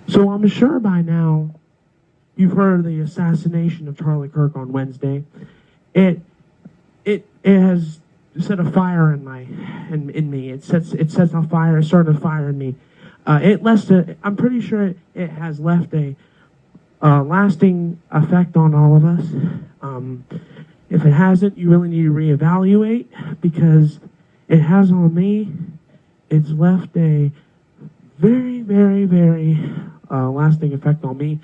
So I'm sure by now you've heard of the assassination of Charlie Kirk on Wednesday. It has set a fire in me. It sets a fire. It started a fire in me. I'm pretty sure it has left a lasting effect on all of us. If it hasn't, you really need to reevaluate, because it has on me. It's left a very, very, very lasting effect on me.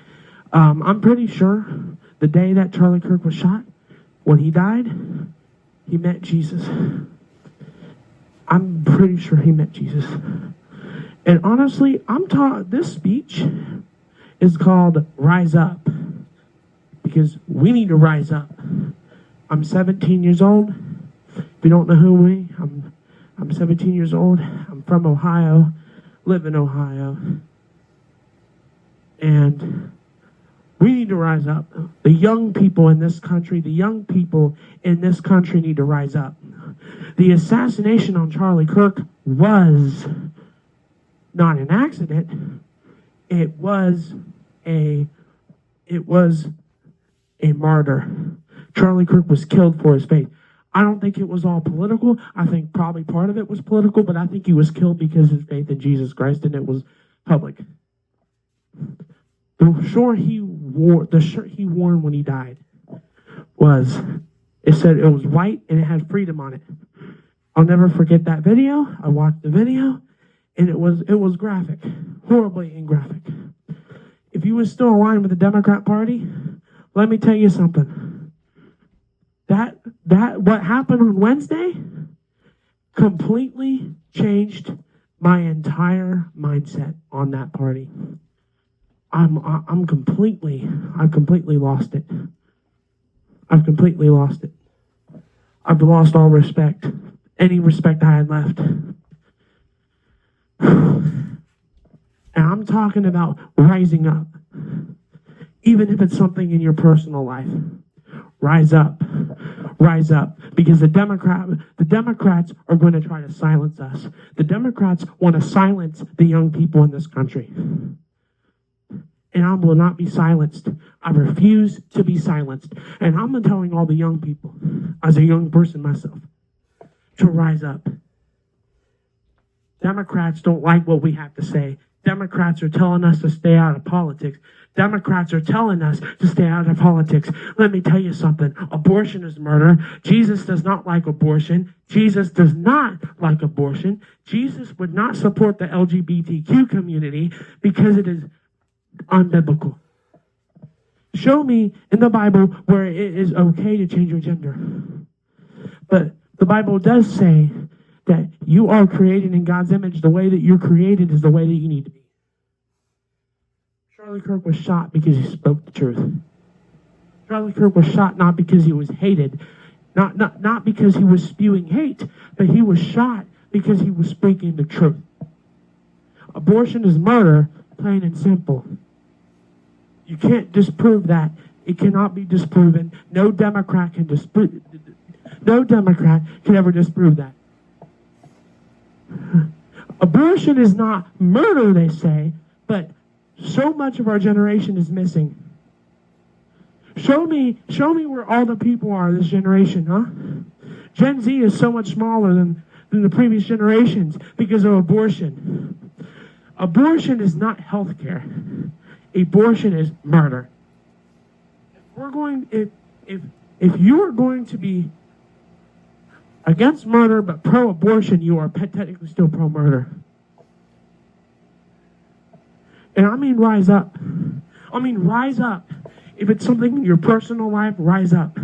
I'm pretty sure the day that Charlie Kirk was shot, when he died, he met Jesus. I'm pretty sure he met Jesus. And honestly, this speech is called Rise Up, because we need to rise up. I'm 17 years old. If you don't know who I'm 17 years old. I'm from Ohio, live in Ohio. And we need to rise up. The young people in this country need to rise up. The assassination on Charlie Kirk was not an accident. It was a martyr. Charlie Kirk was killed for his faith. I don't think it was all political. I think probably part of it was political, but I think he was killed because of his faith in Jesus Christ, and it was public. The shirt he wore when he died it said it was white and it had freedom on it. I'll never forget that video. I watched the video, and it was graphic, horribly graphic. If you were still aligned with the Democrat Party, let me tell you something. What happened on Wednesday completely changed my entire mindset on that party. I've completely lost it. I've completely lost it. I've lost all respect, any respect I had left. And I'm talking about rising up. Even if it's something in your personal life, rise up. Rise up, because the Democrats are going to try to silence us. The Democrats want to silence the young people in this country. And I will not be silenced. I refuse to be silenced. And I'm telling all the young people, as a young person myself, to rise up. Democrats don't like what we have to say. Democrats are telling us to stay out of politics. Democrats are telling us to stay out of politics. Let me tell you something. Abortion is murder. Jesus does not like abortion. Jesus does not like abortion. Jesus would not support the LGBTQ community because it is unbiblical. Show me in the Bible where it is okay to change your gender. But the Bible does say that you are created in God's image. The way that you're created is the way that you need to be. Charlie Kirk was shot because he spoke the truth. Charlie Kirk was shot not because he was hated, not because he was spewing hate, but he was shot because he was speaking the truth. Abortion is murder, plain and simple. You can't disprove that. It cannot be disproven. No Democrat can ever disprove that. Abortion is not murder, they say, but so much of our generation is missing. Show me where all the people are this generation, huh? Gen Z is so much smaller than the previous generations because of abortion. Abortion is not health care. Abortion is murder. If you are going to be against murder but pro-abortion, you are technically still pro-murder. And I mean rise up. Rise up. If it's something in your personal life, rise up.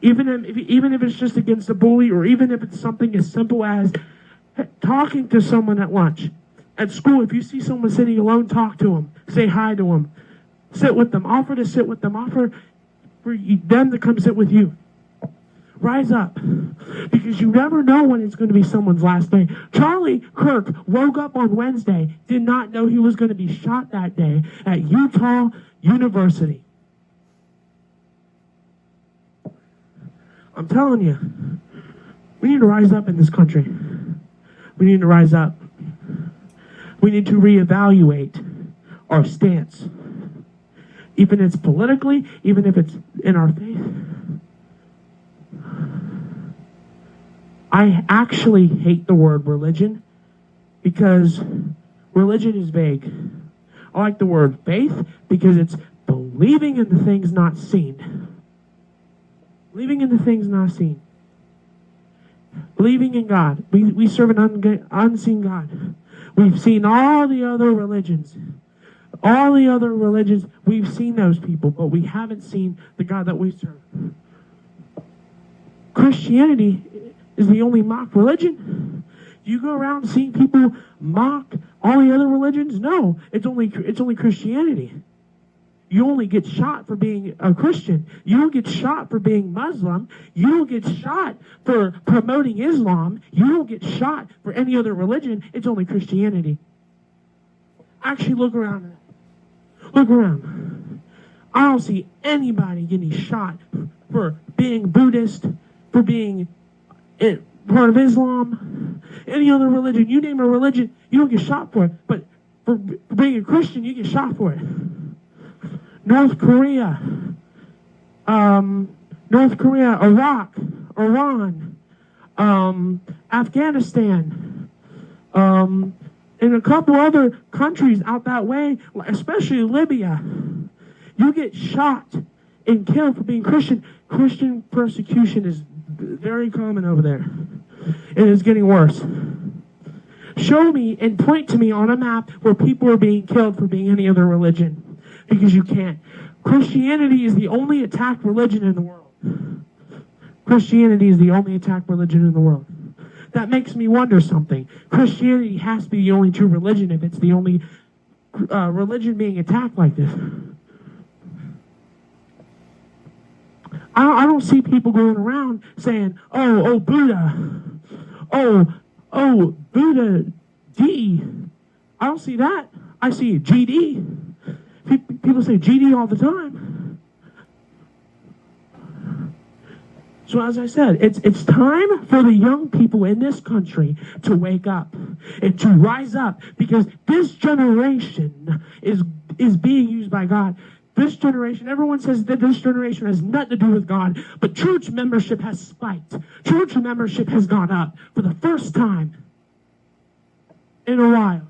Even if it's just against a bully, or even if it's something as simple as talking to someone at lunch. At school, if you see someone sitting alone, talk to them. Say hi to them. Sit with them. Offer to sit with them. Offer for them to come sit with you. Rise up, because you never know when it's going to be someone's last day. Charlie Kirk woke up on Wednesday, did not know he was going to be shot that day at Utah University. I'm telling you, we need to rise up in this country. We need to rise up. We need to reevaluate our stance. Even if it's politically, even if it's in our faith. I actually hate the word religion because religion is vague. I like the word faith because it's believing in the things not seen. Believing in the things not seen. Believing in God. We serve an unseen God. We've seen all the other religions. All the other religions, we've seen those people, but we haven't seen the God that we serve. Christianity is the only mock religion. You go around seeing people mock all the other religions? No, it's only Christianity. You only get shot for being a Christian. You don't get shot for being Muslim. You don't get shot for promoting Islam. You don't get shot for any other religion. It's only Christianity. Actually, look around. Look around. I don't see anybody getting shot for being Buddhist, for being part of Islam, any other religion. You name a religion, you don't get shot for it. But for being a Christian, you get shot for it. North Korea, Iraq, Iran, Afghanistan, and a couple other countries out that way, especially Libya. You get shot and killed for being Christian. Christian persecution is very common over there. It is getting worse. Show me and point to me on a map where people are being killed for being any other religion. Because you can't. Christianity is the only attacked religion in the world. Christianity is the only attacked religion in the world. That makes me wonder something. Christianity has to be the only true religion if it's the only religion being attacked like this. I don't see people going around saying, oh, Buddha. Oh, Buddha D. I don't see that. I see GD. People say GD all the time. So as I said, it's time for the young people in this country to wake up and to rise up, because this generation is being used by God. This generation, everyone says that this generation has nothing to do with God, but church membership has spiked. Church membership has gone up for the first time in a while.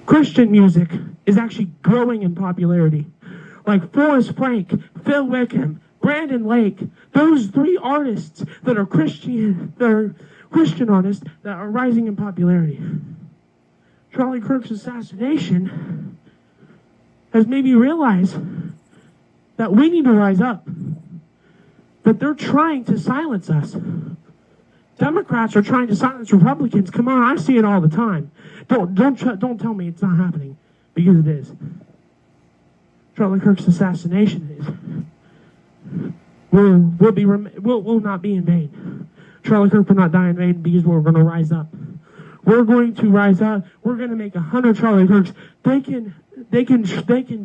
Christian music is actually growing in popularity. Like Forrest Frank, Phil Wickham, Brandon Lake, those three artists that are Christian artists that are rising in popularity. Charlie Kirk's assassination has made me realize that we need to rise up. That they're trying to silence us. Democrats are trying to silence Republicans. Come on, I see it all the time. Don't tell me it's not happening, because it is. Charlie Kirk's assassination will not be in vain. Charlie Kirk will not die in vain, because we're going to rise up. We're going to rise up. We're going to make 100 Charlie Kirks. They can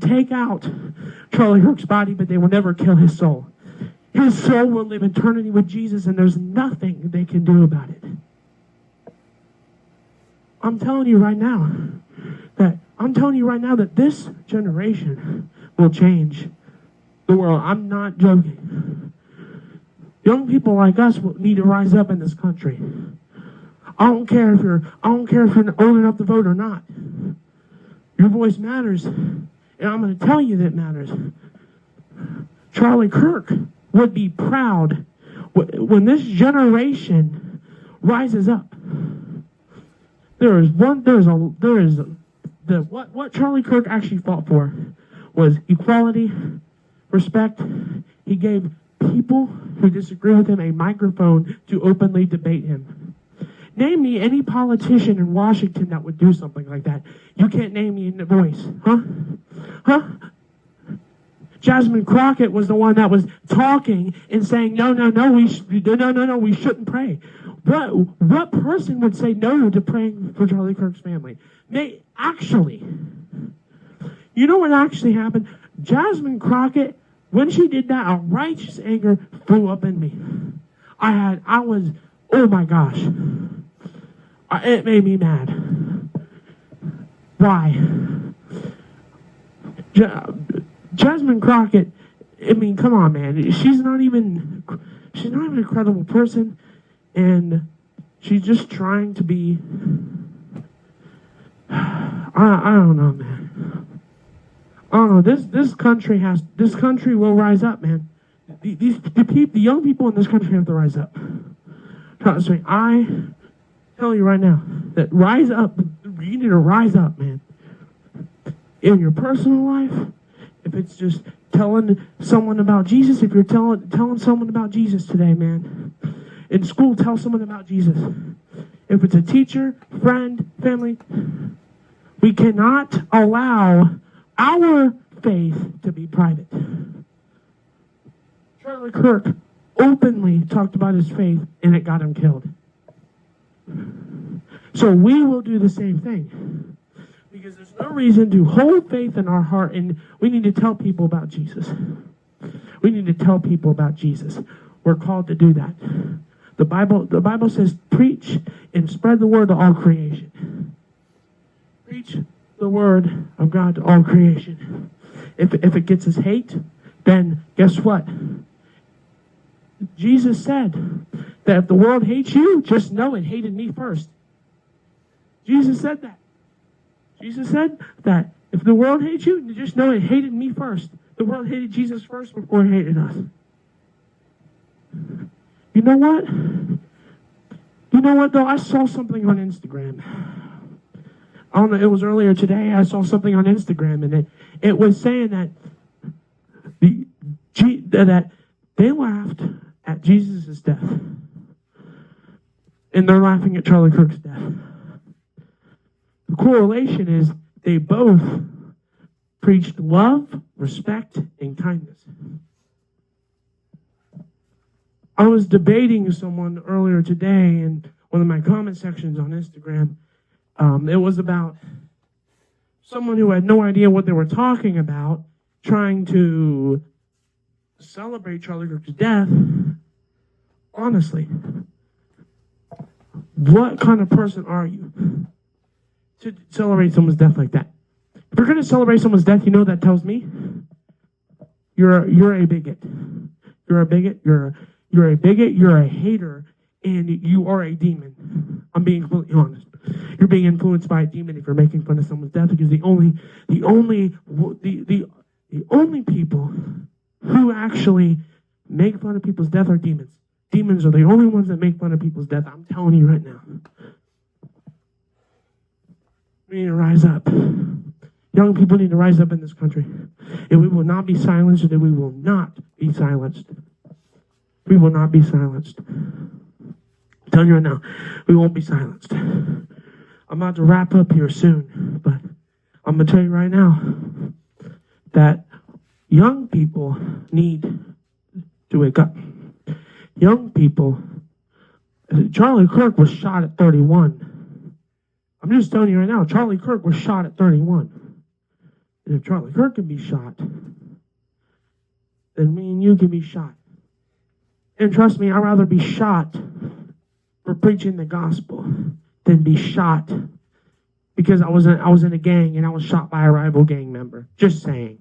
take out Charlie Kirk's body, but they will never kill his soul. His soul will live eternity with Jesus, and there's nothing they can do about it. I'm telling you right now that this generation will change the world. I'm not joking. Young people like us will need to rise up in this country. I don't care if you're old enough to vote or not. Your voice matters, and I'm going to tell you that it matters. Charlie Kirk would be proud when this generation rises up. What Charlie Kirk actually fought for was equality, respect. He gave people who disagree with him a microphone to openly debate him. Name me any politician in Washington that would do something like that. You can't name me in the voice, huh? Jasmine Crockett was the one that was talking and saying, no, we shouldn't pray. What person would say no to praying for Charlie Kirk's family? Actually, you know what actually happened? Jasmine Crockett, when she did that, a righteous anger flew up in me. Oh my gosh. It made me mad. Why? Jasmine Crockett, I mean, come on, man. She's not even a credible person, and she's just trying to be. I don't know, man. I don't know. This country will rise up, man. The young people in this country have to rise up. Trust me, I tell you right now that rise up. You need to rise up, man. In your personal life, if it's just telling someone about Jesus, if you're telling someone about Jesus today, man. In school, tell someone about Jesus. If it's a teacher, friend, family, we cannot allow our faith to be private. Charlie Kirk openly talked about his faith, and it got him killed. So we will do the same thing. Because there's no reason to hold faith in our heart, and we need to tell people about Jesus. We need to tell people about Jesus. We're called to do that. The Bible says, preach and spread the word to all creation. Preach the word of God to all creation. If it gets us hate, then guess what? Jesus said that if the world hates you, just know it hated me first. Jesus said that. Jesus said that if the world hates you, just know it hated me first. The world hated Jesus first before it hated us. You know what? You know what, though? I saw something on Instagram. I don't know, it was earlier today. I saw something on Instagram, and it was saying that that they laughed at Jesus' death. And they're laughing at Charlie Kirk's death. The correlation is they both preached love, respect, and kindness. I was debating someone earlier today in one of my comment sections on Instagram. It was about someone who had no idea what they were talking about, trying to celebrate Charlie Kirk's death. Honestly, what kind of person are you to celebrate someone's death like that? If you're going to celebrate someone's death, you know what that tells me? You're a bigot. You're a bigot. You're a bigot. You're a hater, and you are a demon. I'm being completely honest. You're being influenced by a demon if you're making fun of someone's death, because the only people who actually make fun of people's death are demons. Demons are the only ones that make fun of people's death. I'm telling you right now. We need to rise up. Young people need to rise up in this country. And we will not be silenced, and we will not be silenced. We will not be silenced. I'm telling you right now, we won't be silenced. I'm about to wrap up here soon, but I'm going to tell you right now that young people need to wake up. Young people, Charlie Kirk was shot at 31. I'm just telling you right now, Charlie Kirk was shot at 31. And if Charlie Kirk can be shot, then me and you can be shot. And trust me, I'd rather be shot for preaching the gospel than be shot because I was in a gang and I was shot by a rival gang member. Just saying.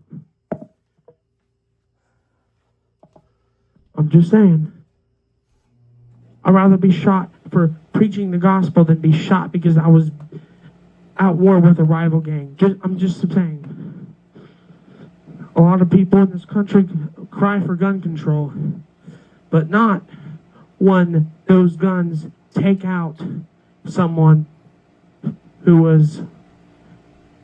I'm just saying. I'd rather be shot for preaching the gospel than be shot because I was at war with a rival gang. I'm just saying. A lot of people in this country cry for gun control, but not when those guns take out someone who was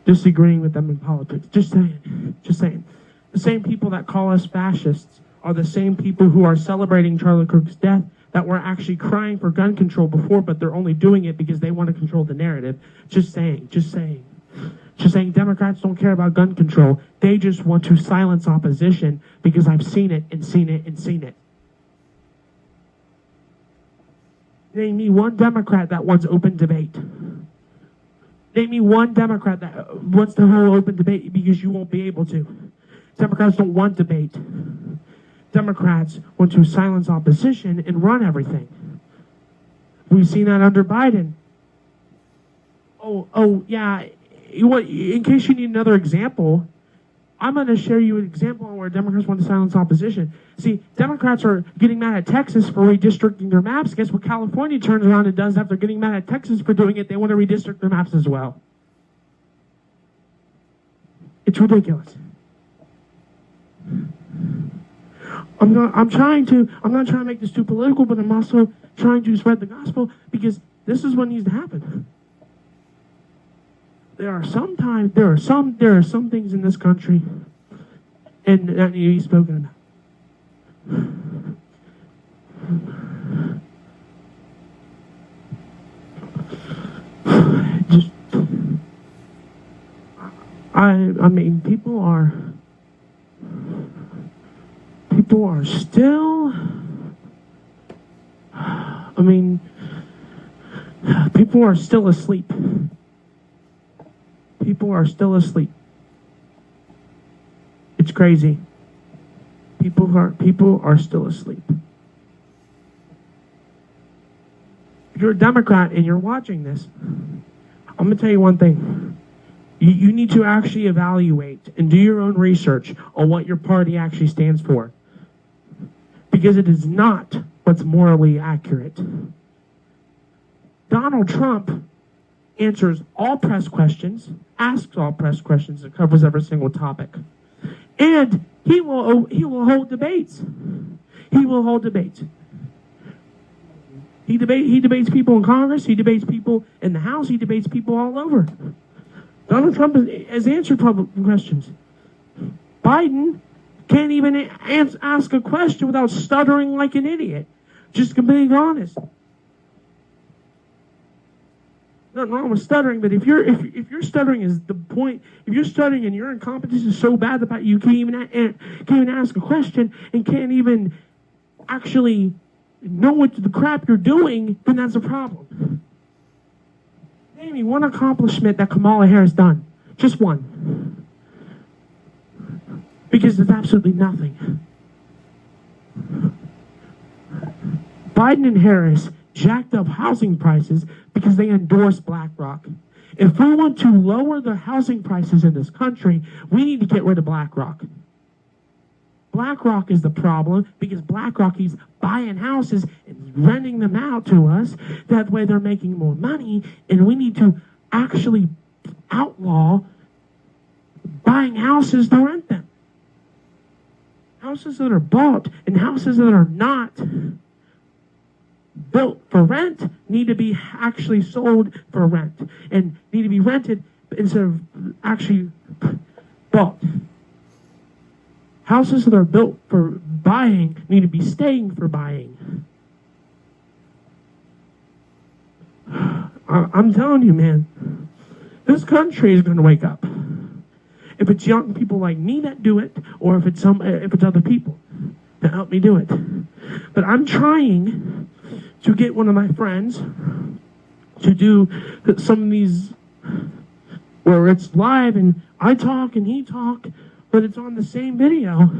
disagreeing with them in politics. Just saying. Just saying. The same people that call us fascists are the same people who are celebrating Charlie Kirk's death that were actually crying for gun control before, but they're only doing it because they want to control the narrative. Just saying. Just saying. Just saying, Democrats don't care about gun control. They just want to silence opposition because I've seen it and seen it and seen it. Name me one Democrat that wants open debate. Name me one Democrat that wants to hold open debate, because you won't be able to. Democrats don't want debate. Democrats want to silence opposition and run everything. We've seen that under Biden. Oh, yeah. In case you need another example, I'm going to share you an example on where Democrats want to silence opposition. See, Democrats are getting mad at Texas for redistricting their maps. Guess what California turns around and does after getting mad at Texas for doing it? They want to redistrict their maps as well. It's ridiculous. I'm not trying to make this too political, but I'm also trying to spread the gospel because this is what needs to happen. There are some things in this country and that need to be spoken about. Just, I mean, people are still. I mean, people are still asleep. People are still asleep. It's crazy. People are still asleep. If you're a Democrat and you're watching this, I'm going to tell you one thing. You need to actually evaluate and do your own research on what your party actually stands for. Because it is not what's morally accurate. Donald Trump answers all press questions, asks all press questions, and covers every single topic. And he will hold debates. He will hold debates. He debates people in Congress, he debates people in the House, he debates people all over. Donald Trump has answered public questions. Biden can't even ask a question without stuttering like an idiot. Just being honest. Nothing wrong with stuttering, but if you're stuttering is the point, if you're stuttering and your incompetence is so bad that you can't even ask a question and can't even actually know what the crap you're doing, then that's a problem. Name me one accomplishment that Kamala Harris done. Just one. Because it's absolutely nothing. Biden and Harris jacked up housing prices because they endorsed BlackRock. If we want to lower the housing prices in this country, we need to get rid of BlackRock. BlackRock is the problem because BlackRock is buying houses and renting them out to us. That way they're making more money, and we need to actually outlaw buying houses to rent them. Houses that are bought and houses that are not built for rent need to be actually sold for rent and need to be rented instead of actually bought. Houses that are built for buying need to be staying for buying. I'm telling you, man, this country is going to wake up. If it's young people like me that do it, or if it's other people that help me do it. But I'm trying to get one of my friends to do some of these where it's live and I talk and he talk, but it's on the same video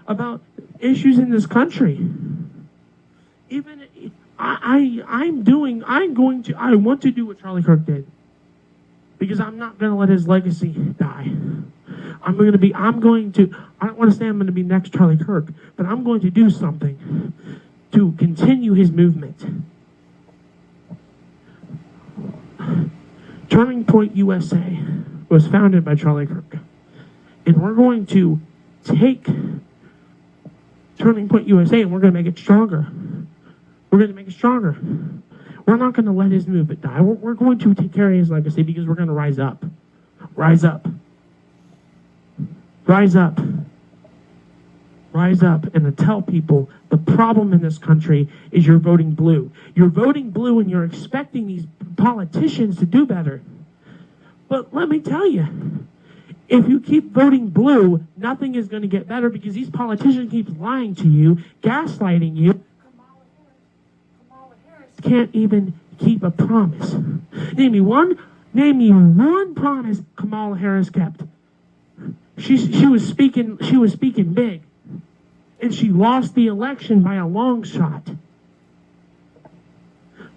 about issues in this country. Even I want to do what Charlie Kirk did. Because I'm not going to let his legacy die. I don't want to say I'm going to be next Charlie Kirk, but I'm going to do something to continue his movement. Turning Point USA was founded by Charlie Kirk. And we're going to take Turning Point USA and we're going to make it stronger. We're going to make it stronger. We're not going to let his movement die. We're going to take care of his legacy because we're going to rise up. Rise up. Rise up. Rise up and to tell people the problem in this country is you're voting blue. You're voting blue and you're expecting these politicians to do better. But let me tell you, if you keep voting blue, nothing is going to get better because these politicians keep lying to you, gaslighting you. Kamala Harris can't even keep a promise. Name me one promise Kamala Harris kept. She was speaking big. And she lost the election by a long shot.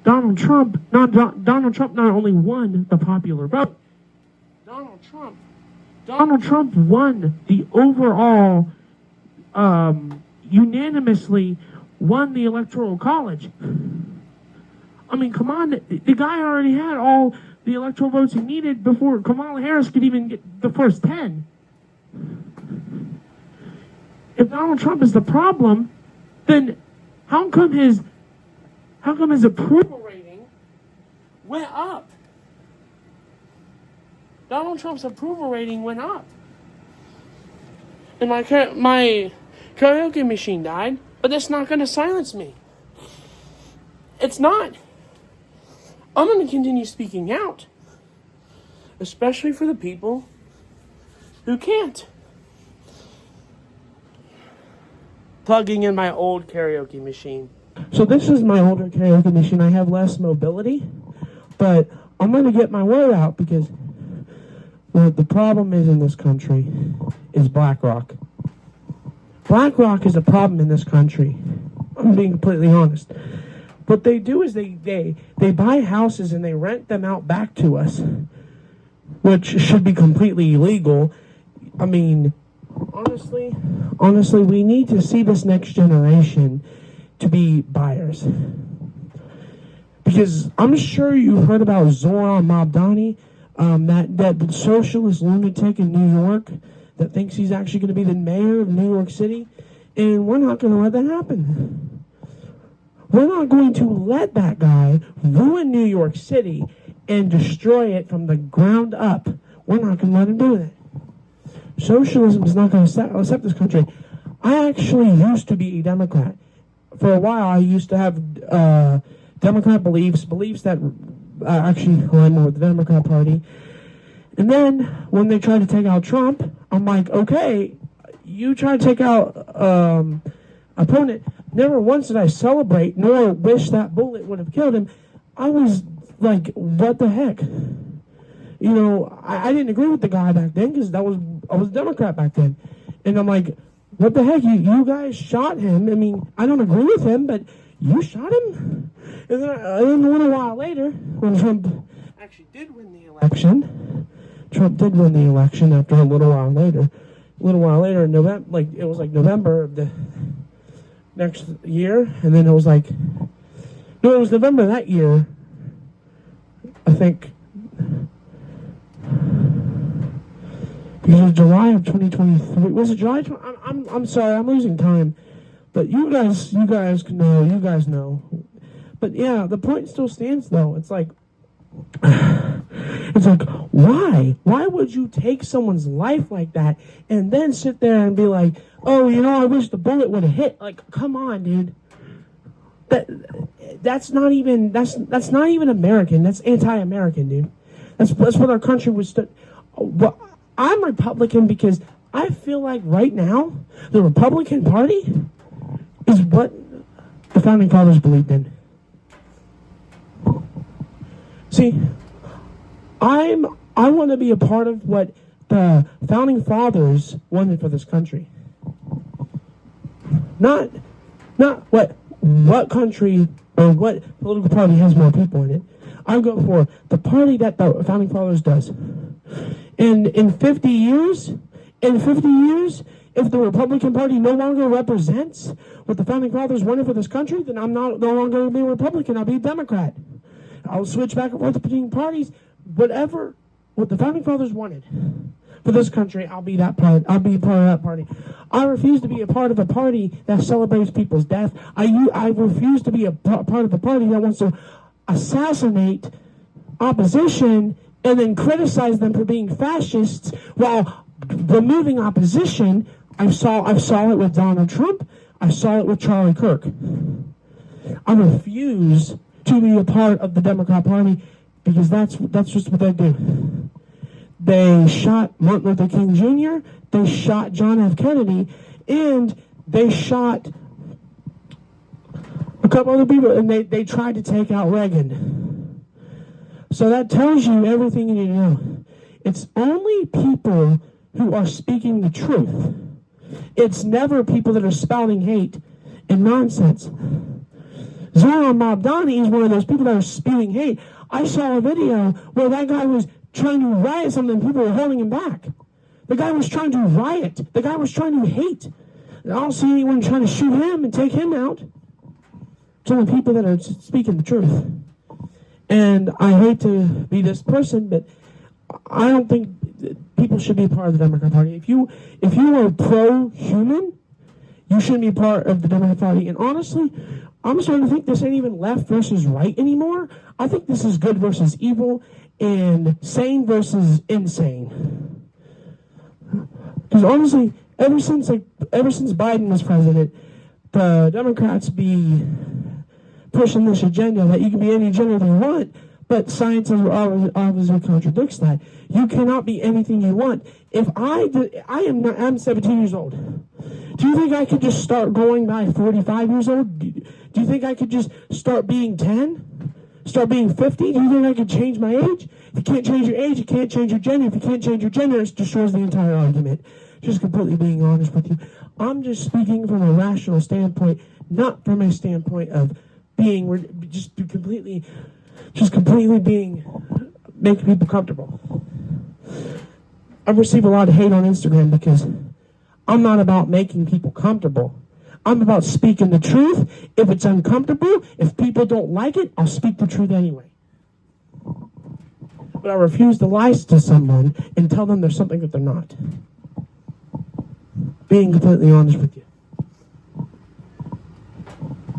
Donald Trump not only won the popular vote. Donald Trump won the overall, unanimously won the Electoral College. I mean, come on, the guy already had all the electoral votes he needed before Kamala Harris could even get the first 10. If Donald Trump is the problem, then how come his approval rating went up? Donald Trump's approval rating went up. And my karaoke machine died, but that's not going to silence me. It's not. I'm going to continue speaking out, especially for the people who can't. Plugging in my old karaoke machine. So this is my older karaoke machine. I have less mobility, but I'm going to get my word out because what the problem is in this country is BlackRock. BlackRock is a problem in this country. I'm being completely honest. What they do is they buy houses and they rent them out back to us, which should be completely illegal. I mean, honestly, we need to see this next generation to be buyers. Because I'm sure you've heard about Zoran Mamdani, that socialist lunatic in New York that thinks he's actually going to be the mayor of New York City. And we're not going to let that happen. We're not going to let that guy ruin New York City and destroy it from the ground up. We're not going to let him do that. Socialism is not going to accept this country. I actually used to be a Democrat. For a while, I used to have Democrat beliefs that actually align more with the Democrat Party. And then, when they tried to take out Trump, I'm like, okay, you try to take out opponent. Never once did I celebrate nor wish that bullet would have killed him. I was like, what the heck? You know, I didn't agree with the guy back then because I was a Democrat back then. And I'm like, what the heck? You guys shot him. I mean, I don't agree with him, but you shot him? And then a little while later, when Trump actually did win the election, after a little while later, in November, it was November of the next year, and then it was it was November that year, I think, because it was July of 2023. Was it July? I'm sorry, I'm losing time, but you guys know. But yeah, the point still stands though. It's like, why? Why would you take someone's life like that and then sit there and be like, oh, I wish the bullet would have hit? Like, come on, dude. That's not even American. That's anti-American, dude. That's what our country was. Well, I'm Republican because I feel like right now the Republican Party is what the founding fathers believed in. See, I want to be a part of what the founding fathers wanted for this country. Not what country or what political party has more people in it. I go for the party that the founding fathers does. And in 50 years, if the Republican Party no longer represents what the founding fathers wanted for this country, then I'm no longer going to be a Republican. I'll be a Democrat. I'll switch back and forth between parties. What the founding fathers wanted for this country, I'll be that part. I'll be part of that party. I refuse to be a part of a party that celebrates people's death. I refuse to be a part of a party that wants to assassinate opposition and then criticize them for being fascists while removing opposition. I saw it with Donald Trump. I saw it with Charlie Kirk. I refuse to be a part of the Democrat Party because that's just what they do. They shot Martin Luther King Jr., they shot John F. Kennedy, and they shot a couple other people, and they tried to take out Reagan. So that tells you everything you need to know. It's only people who are speaking the truth. It's never people that are spouting hate and nonsense. Zoran Mabdani is one of those people that are spewing hate. I saw a video where that guy was trying to riot something, and people were holding him back. The guy was trying to riot. The guy was trying to hate. I don't see anyone trying to shoot him and take him out. It's only people that are speaking the truth. And I hate to be this person, but I don't think people should be a part of the Democrat Party. If you are pro-human, you shouldn't be a part of the Democrat Party. And honestly, I'm starting to think this ain't even left versus right anymore. I think this is good versus evil and sane versus insane. Because honestly, ever since Biden was president, the Democrats be pushing this agenda that you can be any gender you want, but science obviously contradicts that. You cannot be anything you want. If I'm 17 years old. Do you think I could just start going by 45 years old? Do you think I could just start being 10? Start being 50? Do you think I could change my age? If you can't change your age, you can't change your gender. If you can't change your gender, it destroys the entire argument. Just completely being honest with you. I'm just speaking from a rational standpoint, not from a standpoint of being making people comfortable. I receive a lot of hate on Instagram because I'm not about making people comfortable. I'm about speaking the truth. If it's uncomfortable, if people don't like it, I'll speak the truth anyway. But I refuse to lie to someone and tell them there's something that they're not. Being completely honest with you.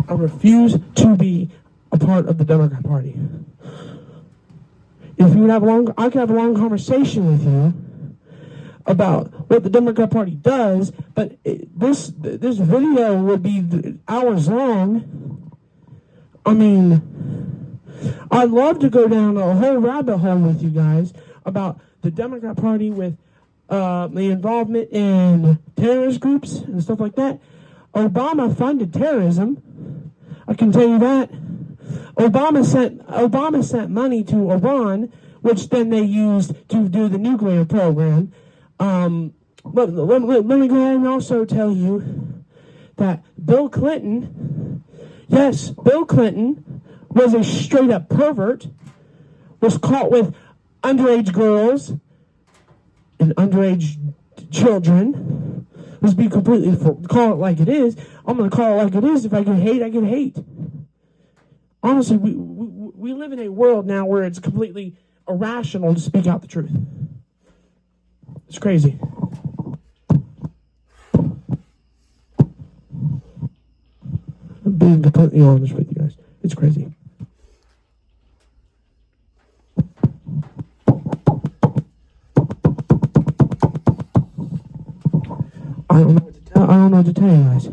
I refuse to be a part of the Democrat Party. If you would I could have a long conversation with you about what the Democrat Party does, but this video would be hours long. I mean, I'd love to go down a whole rabbit hole with you guys about the Democrat Party with the involvement in terrorist groups and stuff like that. Obama funded terrorism. I can tell you that. Obama sent money to Iran, which then they used to do the nuclear program. Let me go ahead and also tell you that Bill Clinton was a straight up pervert, was caught with underage girls and underage children. Let's be completely call it like it is. I'm going to call it like it is. If I can hate, I can hate. Honestly, we live in a world now where it's completely irrational to speak out the truth. It's crazy. I'm being completely honest with you guys. It's crazy. I don't know what to tell you guys.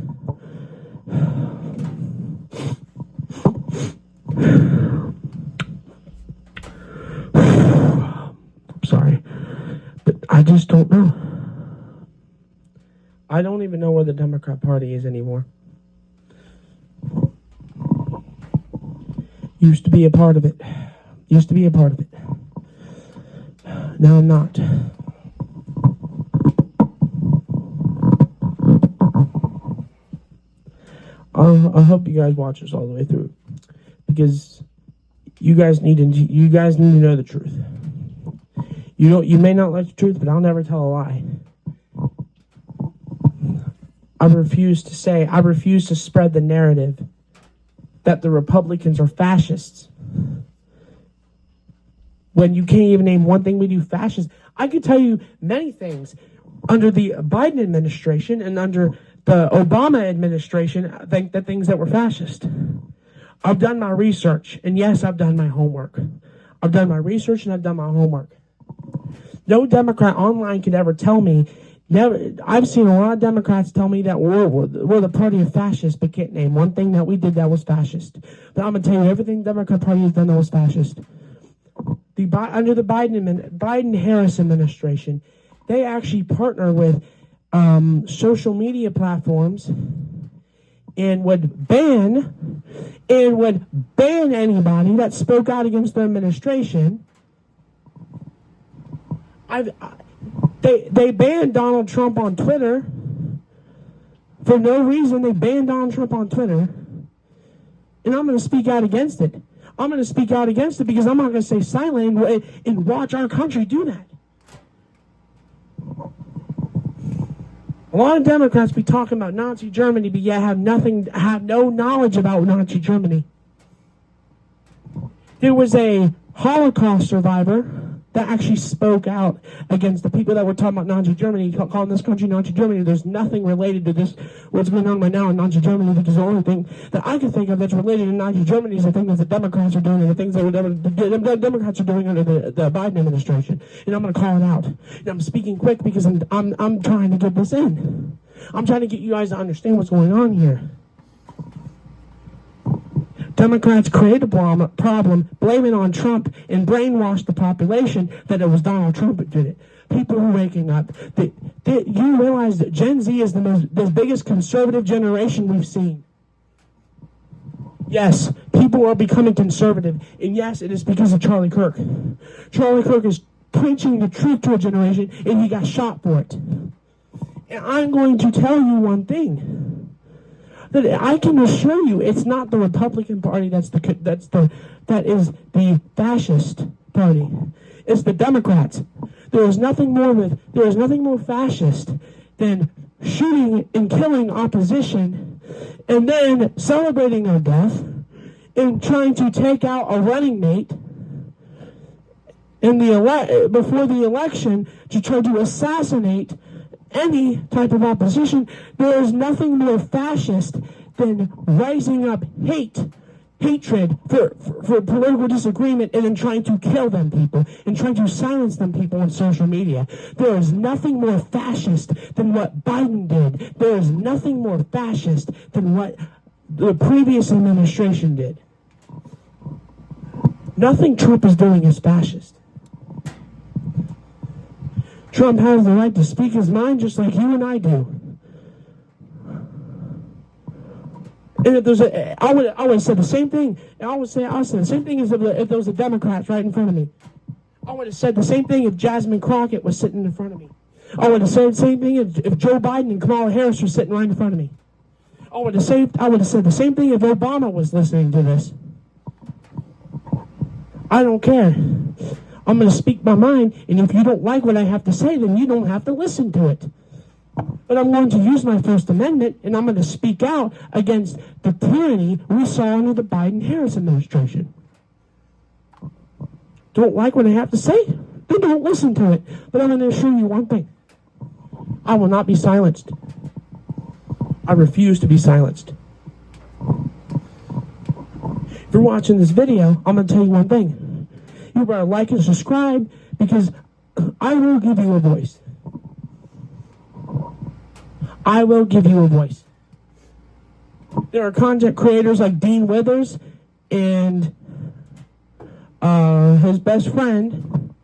I'm sorry, but I just don't know. I don't even know where the Democrat Party is anymore. Used to be a part of it. Now I'm not. I hope you guys watch this all the way through, because you guys need to know the truth. You may not like the truth, but I'll never tell a lie. I refuse to spread the narrative that the Republicans are fascists. When you can't even name one thing we do fascist. I could tell you many things under the Biden administration and under the Obama administration, I think the things that were fascist. I've done my research, and yes, I've done my homework. I've done my research and I've done my homework. No Democrat online could ever tell me. I've seen a lot of Democrats tell me that we're the party of fascists, but can't name one thing that we did that was fascist. But I'm going to tell you everything the Democrat Party has done that was fascist. Under the Biden-Harris administration, they actually partner with social media platforms and would ban anybody that spoke out against the administration. They banned Donald Trump on Twitter for no reason. They banned Donald Trump on Twitter. and I'm going to speak out against it. I'm going to speak out against it because I'm not going to stay silent and watch our country do that. A lot of Democrats be talking about Nazi Germany, but yet have no knowledge about Nazi Germany. There was a Holocaust survivor that actually spoke out against the people that were talking about Nazi Germany, calling this country Nazi Germany. There's nothing related to this, what's going on right now in Nazi Germany, because the only thing that I can think of that's related to Nazi Germany is the things that the Democrats are doing and the things that the Democrats are doing under the Biden administration. And I'm going to call it out. And I'm speaking quick because I'm trying to get this in. I'm trying to get you guys to understand what's going on here. Democrats create a problem, blame it on Trump, and brainwash the population that it was Donald Trump that did it. People are waking up. You realize that Gen Z is the biggest conservative generation we've seen. Yes, people are becoming conservative, and yes, it is because of Charlie Kirk. Charlie Kirk is preaching the truth to a generation, and he got shot for it. And I'm going to tell you one thing. That I can assure you, it's not the Republican Party that is the fascist party. It's the Democrats. There is nothing more fascist than shooting and killing opposition, and then celebrating their death, and trying to take out a running mate before the election to try to assassinate any type of opposition. There is nothing more fascist than rising up hatred for political disagreement and then trying to kill them people and trying to silence them people on social media. There is nothing more fascist than what Biden did. There is nothing more fascist than what the previous administration did. Nothing Trump is doing is fascist. Trump has the right to speak his mind just like you and I do. And if there's I would have said the same thing. I would say the same thing as if there was a Democrat right in front of me. I would have said the same thing if Jasmine Crockett was sitting in front of me. I would have said the same thing if Joe Biden and Kamala Harris were sitting right in front of me. I would have said the same thing if Obama was listening to this. I don't care. I'm going to speak my mind, and if you don't like what I have to say, then you don't have to listen to it. But I'm going to use my First Amendment, and I'm going to speak out against the tyranny we saw under the Biden-Harris administration. Don't like what I have to say? Then don't listen to it. But I'm going to assure you one thing. I will not be silenced. I refuse to be silenced. If you're watching this video, I'm going to tell you one thing. You better like and subscribe, because I will give you a voice. I will give you a voice. There are content creators like Dean Withers and his best friend,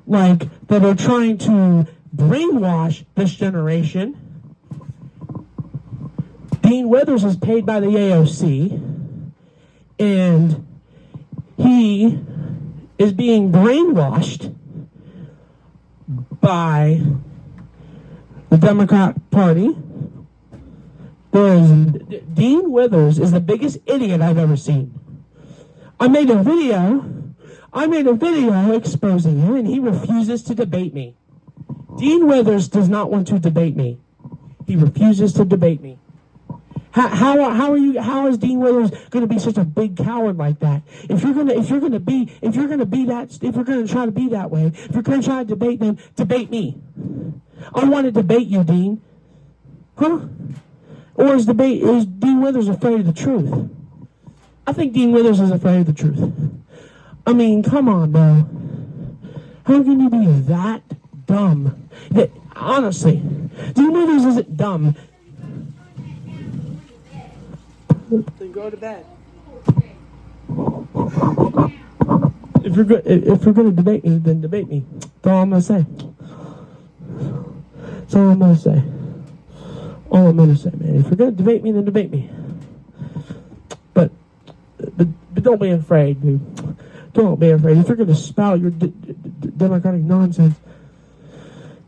that are trying to brainwash this generation. Dean Withers is paid by the AOC, and he is being brainwashed by the Democrat Party. Dean Withers is the biggest idiot I've ever seen. I made a video exposing him, and he refuses to debate me. Dean Withers does not want to debate me. He refuses to debate me. How is Dean Withers going to be such a big coward like that? If you're going to try to be that way, if you're going to try to debate them, debate me. I want to debate you, Dean. Huh? Or is Dean Withers afraid of the truth? I think Dean Withers is afraid of the truth. I mean, come on, bro. How can you be that dumb? Honestly, Dean Withers isn't dumb. Then go to bed. If you're going to debate me, then debate me. That's all I'm going to say. That's all I'm going to say. All I'm going to say, man. If you're going to debate me, then debate me. But don't be afraid, dude. Don't be afraid. If you're going to spout your democratic nonsense,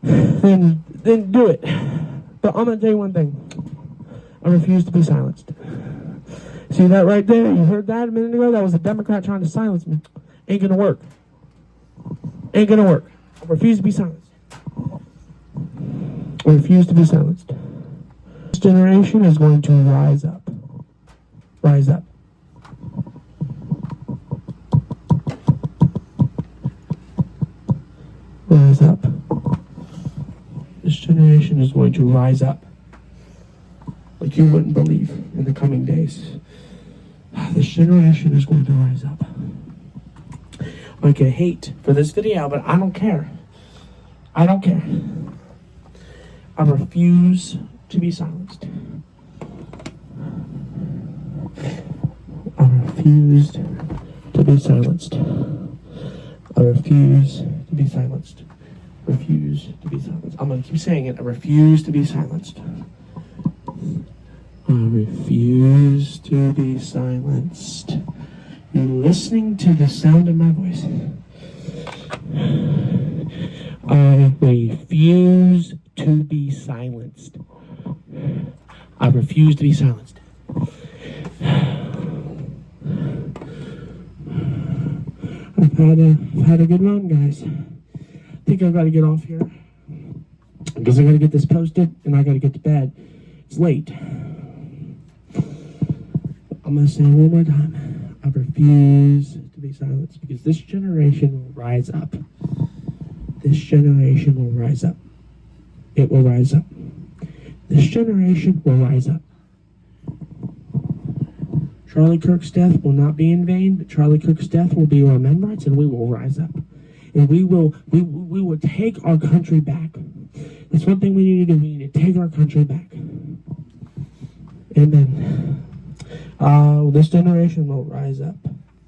then do it. But I'm going to tell you one thing. I refuse to be silenced. See that right there? You heard that a minute ago? That was a Democrat trying to silence me. Ain't gonna work. Ain't gonna work. I refuse to be silenced. I refuse to be silenced. This generation is going to rise up. Rise up. Rise up. This generation is going to rise up like you wouldn't believe in the coming days. This generation is going to rise up. I get hate for this video, but I don't care. I don't care. I refuse to be silenced. I refuse to be silenced. I refuse to be silenced. Refuse to be silenced. I'm going to keep saying it. I refuse to be silenced. I refuse to be silenced. You're listening to the sound of my voice. I refuse to be silenced. I refuse to be silenced. I've had a good run, guys. I think I've got to get off here because I got to get this posted and I got to get to bed. It's late. I'm going to say it one more time. I refuse to be silenced because this generation will rise up. This generation will rise up. It will rise up. This generation will rise up. Charlie Kirk's death will not be in vain, but Charlie Kirk's death will be a remembrance, and we will rise up. And we will take our country back. That's one thing we need to do. We need to take our country back. Amen. This generation will rise up.